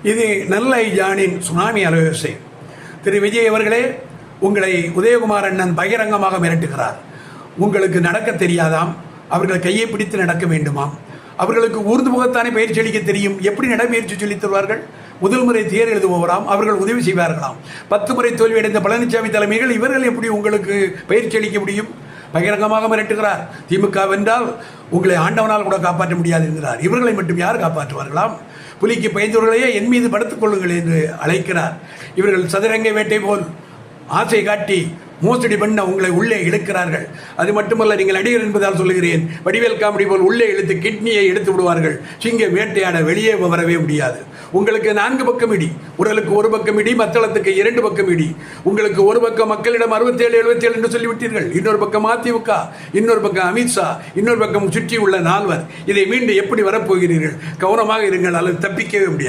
இது நெல்லை ஜானின் சுனாமி அலைவரிசை. திரு விஜய் அவர்களே, உங்களை உதயகுமார் அண்ணன் பகிரங்கமாக மிரட்டுகிறார். உங்களுக்கு நடக்க தெரியாதாம், அவர்கள் கையை பிடித்து நடக்க வேண்டுமாம், அவர்களுக்கு ஊர்ந்து முகத்தானே பயிற்சி அளிக்க தெரியும், எப்படி நடைபயிற்சி சொல்லித் தருவார்கள்? முதல் முறை தேர் எழுதுபவராம், அவர்கள் உதவி செய்வார்களாம். 10 முறை தோல்வியடைந்த பழனிசாமி தலைமைகள் இவர்கள் எப்படி உங்களுக்கு பயிற்சி அளிக்க முடியும்? பகிரங்கமாக மிரட்டுகிறார். திமுக வென்றால் உங்களை ஆண்டவனால் கூட காப்பாற்ற முடியாது என்கிறார். இவர்களை மட்டும் யார் காப்பாற்றுவார்களாம்? புலிக்கு பயந்தவர்களையே என் மீது படுத்துக் கொள்ளுங்கள் என்று அழைக்கிறார். இவர்கள் சதுரங்க வேட்டை போல் ஆசை காட்டி மோசடி பண்ண உங்களை உள்ளே இழுக்கிறார்கள். அது மட்டுமல்ல, நீங்கள் நடிகர் என்பதால் சொல்லுகிறேன், வடிவேல் காமெடி போல் உள்ளே இழுத்து கிட்னியை எடுத்து விடுவார்கள். சிங்க வேட்டையாட வெளியே வரவே முடியாது. உங்களுக்கு 4 பக்கம் இடி, உடலுக்கு 1 பக்கம் இடி, மத்தளத்துக்கு 2 பக்கம் இடி. உங்களுக்கு ஒரு பக்கம் மக்களிடம் 67 77 என்று சொல்லிவிட்டீர்கள், இன்னொரு பக்கம் அதிமுக, இன்னொரு பக்கம் அமித்ஷா, இன்னொரு பக்கம் சுற்றி உள்ள 4. இதை மீண்டும் எப்படி வரப்போகிறீர்கள்? கவனமாக இருங்கள், அல்லது தப்பிக்கவே முடியாது.